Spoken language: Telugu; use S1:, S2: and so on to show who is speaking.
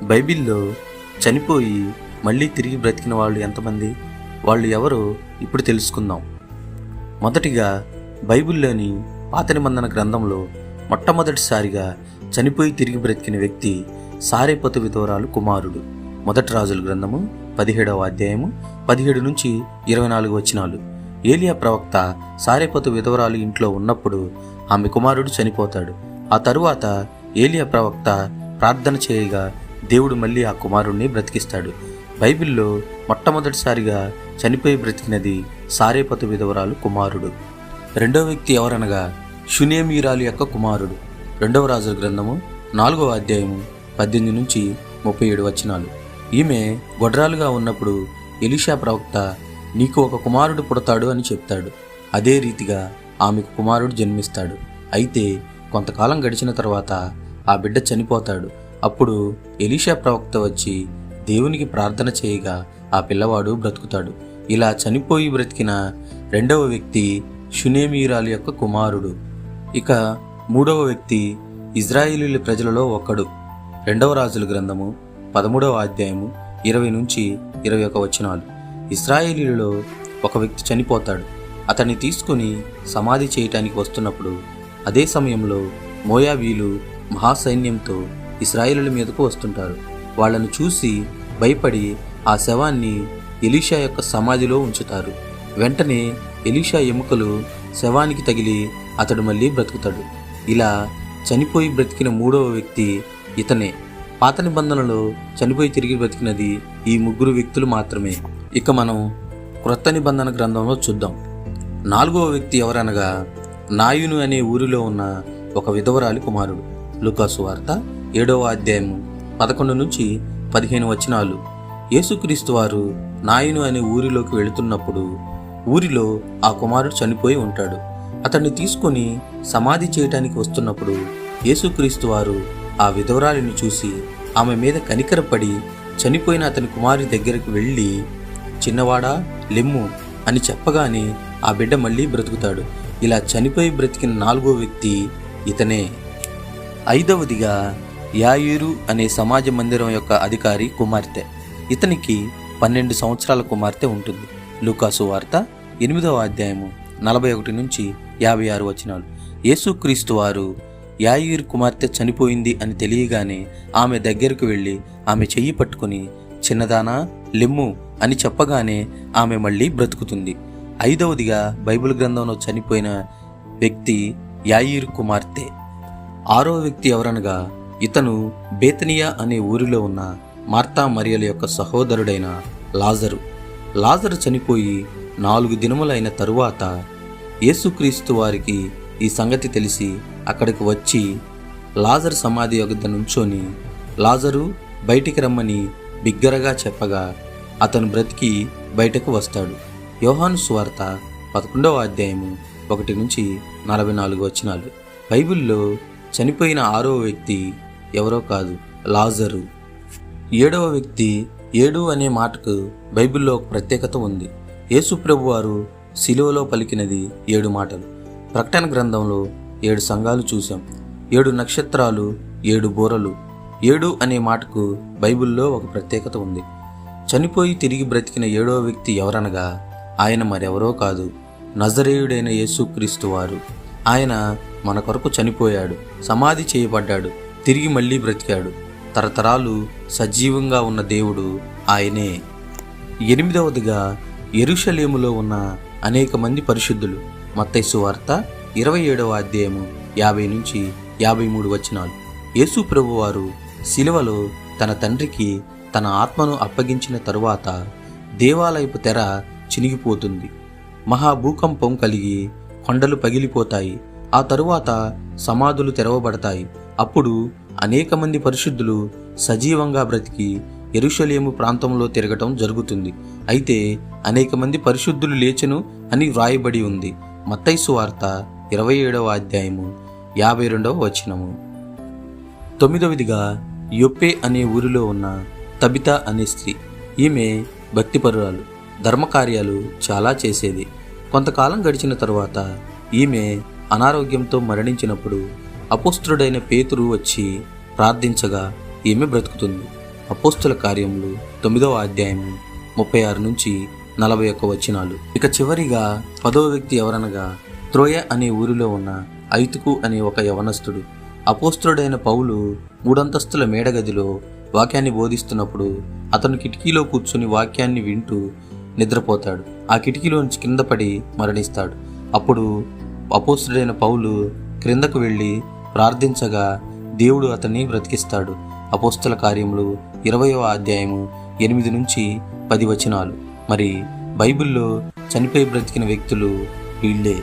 S1: బైబిల్లో చనిపోయి మళ్ళీ తిరిగి బ్రతికిన వాళ్ళు ఎంతమంది, వాళ్ళు ఎవరో ఇప్పుడు తెలుసుకుందాం. మొదటిగా బైబిల్లోని పాత నిబంధన గ్రంథంలో మొట్టమొదటిసారిగా చనిపోయి తిరిగి బ్రతికిన వ్యక్తి సారెపతు విధవరాలు కుమారుడు. మొదటి రాజుల గ్రంథము 17వ అధ్యాయము 17 నుంచి 24 వచనాలు. ఏలియా ప్రవక్త సారెపతు విధవరాలు ఇంట్లో ఉన్నప్పుడు ఆమె కుమారుడు చనిపోతాడు. ఆ తరువాత ఏలియా ప్రవక్త ప్రార్థన చేయగా దేవుడు మళ్ళీ ఆ కుమారుణ్ణి బ్రతికిస్తాడు. బైబిల్లో మొట్టమొదటిసారిగా చనిపోయి బ్రతికినది సారెపతు విధవరాలు కుమారుడు. రెండవ వ్యక్తి ఎవరనగా షూనేమీయురాలు యొక్క కుమారుడు. 2వ రాజుల గ్రంథము 4వ అధ్యాయము 18 నుంచి 37 వచనాలు. ఈమె గొడ్రాలుగా ఉన్నప్పుడు ఎలీషా ప్రవక్త నీకు ఒక కుమారుడు పుడతాడు అని చెప్తాడు. అదే రీతిగా ఆమెకు కుమారుడు జన్మిస్తాడు. అయితే కొంతకాలం గడిచిన తర్వాత ఆ బిడ్డ చనిపోతాడు. అప్పుడు ఎలీషా ప్రవక్త వచ్చి దేవునికి ప్రార్థన చేయగా ఆ పిల్లవాడు బ్రతుకుతాడు. ఇలా చనిపోయి బ్రతికిన రెండవ వ్యక్తి షూనేమీయురాలు యొక్క కుమారుడు. ఇక మూడవ వ్యక్తి ఇజ్రాయేలీల ప్రజలలో ఒకడు. 2వ రాజుల గ్రంథము 13వ అధ్యాయము 20 నుంచి 21 వచనాలు. ఇశ్రాయేలీలలో ఒక వ్యక్తి చనిపోతాడు. అతన్ని తీసుకుని సమాధి చేయటానికి వస్తున్నప్పుడు అదే సమయంలో మోయాబీలు మహాసైన్యంతో ఇశ్రాయేలీల మీదకు వస్తుంటారు. వాళ్లను చూసి భయపడి ఆ శవాన్ని ఎలీషా యొక్క సమాధిలో ఉంచుతారు. వెంటనే ఎలీషా ఎముకలు శవానికి తగిలి అతడు మళ్ళీ బ్రతుకుతాడు. ఇలా చనిపోయి బ్రతికిన మూడవ వ్యక్తి ఇతనే. పాత నిబంధనలో చనిపోయి తిరిగి బ్రతికినది ఈ ముగ్గురు వ్యక్తులు మాత్రమే. ఇక మనం క్రొత్త నిబంధన గ్రంథంలో చూద్దాం. 4వ వ్యక్తి ఎవరనగా నాయును అనే ఊరిలో ఉన్న ఒక విధవరాలి కుమారుడు. లూకాసు వార్త 7వ అధ్యాయము 11 నుంచి 15 వచనాలు. యేసుక్రీస్తు వారు నాయును అనే ఊరిలోకి వెళుతున్నప్పుడు ఊరిలో ఆ కుమారుడు చనిపోయి ఉంటాడు. అతన్ని తీసుకొని సమాధి చేయటానికి వస్తున్నప్పుడు యేసుక్రీస్తు వారు ఆ విధవరాలిని చూసి ఆమె మీద కనికరపడి చనిపోయిన అతని కుమారుడి దగ్గరకు వెళ్ళి చిన్నవాడా లెమ్ము అని చెప్పగానే ఆ బిడ్డ మళ్ళీ బ్రతుకుతాడు. ఇలా చనిపోయి బ్రతికిన 4వ వ్యక్తి ఇతనే. 5వదిగా యాయీరు అనే సమాజ మందిరం యొక్క అధికారి కుమార్తె. ఇతనికి 12 సంవత్సరాల కుమార్తె ఉంటుంది. లూకాసు వార్త 8వ అధ్యాయము 41 నుంచి 56 వచనాలు. యేసుక్రీస్తు వారు యాయీరు కుమార్తె చనిపోయింది అని తెలియగానే ఆమె దగ్గరకు వెళ్ళి ఆమె చెయ్యి పట్టుకుని చిన్నదానా లెమ్ము అని చెప్పగానే ఆమె మళ్ళీ బ్రతుకుతుంది. 5వదిగా బైబిల్ గ్రంథంలో చనిపోయిన వ్యక్తి యాయీరు కుమార్తె. 6వ వ్యక్తి ఎవరనగా ఇతను బేతనియా అనే ఊరిలో ఉన్న మార్తా మరియల యొక్క సహోదరుడైన లాజరు. లాజరు చనిపోయి 4 దినములైన తరువాత యేసుక్రీస్తు వారికి ఈ సంగతి తెలిసి అక్కడికి వచ్చి లాజరు సమాధి యొద్ద నుంచొని లాజరు బయటికి రమ్మని బిగ్గరగా చెప్పగా అతను బ్రతికి బయటకు వస్తాడు. యోహాను సువార్త 11వ అధ్యాయము 1 నుంచి 44 వచనాలు. బైబిల్లో చనిపోయిన 6వ వ్యక్తి ఎవరో కాదు, లాజరు. 7వ వ్యక్తి 7 అనే మాటకు బైబిల్లో ఒక ప్రత్యేకత ఉంది. యేసు ప్రభువారు శిలువలో పలికినది 7 మాటలు. ప్రకటన గ్రంథంలో 7 సంఘాలు చూసాం. 7 నక్షత్రాలు, 7 బూరలు. 7 అనే మాటకు బైబిల్లో ఒక ప్రత్యేకత ఉంది. చనిపోయి తిరిగి బ్రతికిన 7వ వ్యక్తి ఎవరనగా ఆయన మరెవరో కాదు, నజరేయుడైన యేసుక్రీస్తు వారు. ఆయన మన కొరకు చనిపోయాడు, సమాధి చేయబడ్డాడు, తిరిగి మళ్ళీ బ్రతికాడు. తరతరాలు సజీవంగా ఉన్న దేవుడు ఆయనే. 8వదిగా యెరూషలేములో ఉన్న అనేక మంది పరిశుద్ధులు. మత్తయి సువార్త 27వ అధ్యాయము 50 నుంచి 53 వచనాలు. యేసు ప్రభువారు శిలువలో తన తండ్రికి తన ఆత్మను అప్పగించిన తరువాత దేవాలయపు తెర చినిగిపోతుంది. మహాభూకంపం కలిగి కొండలు పగిలిపోతాయి. ఆ తరువాత సమాధులు తెరవబడతాయి. అప్పుడు అనేక మంది పరిశుద్ధులు సజీవంగా బ్రతికి యెరూషలేము ప్రాంతంలో తిరగటం జరుగుతుంది. అయితే అనేక మంది పరిశుద్ధులు లేచెను అని వ్రాయబడి ఉంది. మత్తయి సువార్త 27వ అధ్యాయము 52వ వచనము. 9వదిగా యొప్పే అనే ఊరిలో ఉన్న తబితా అనే స్త్రీ. ఈమె భక్తిపరురాలు, ధర్మకార్యాలు చాలా చేసేది. కొంతకాలం గడిచిన తరువాత ఈమె అనారోగ్యంతో మరణించినప్పుడు అపోస్తలుడైన పేతురు వచ్చి ప్రార్థించగా ఈమె బ్రతుకుతుంది. అపోస్తుల కార్యములు 9వ అధ్యాయము 36 నుంచి 41 వచనాలు. ఇక చివరిగా 10వ వ్యక్తి ఎవరనగా త్రోయ అనే ఊరిలో ఉన్న ఐతుకు అనే ఒక యవనస్తుడు. అపోస్తుడైన పౌలు 3 అంతస్తుల మేడగదిలో వాక్యాన్ని బోధిస్తున్నప్పుడు అతను కిటికీలో కూర్చుని వాక్యాన్ని వింటూ నిద్రపోతాడు. ఆ కిటికీలోంచి కింద పడి మరణిస్తాడు. అప్పుడు అపోస్తుడైన పౌలు క్రిందకు వెళ్ళి ప్రార్థించగా దేవుడు అతన్ని బ్రతికిస్తాడు. అపోస్తుల కార్యములు 20వ అధ్యాయము 8 నుంచి 10 వచనాలు. మరి బైబిల్లో చనిపోయి బ్రతికిన వ్యక్తులు వీళ్ళే.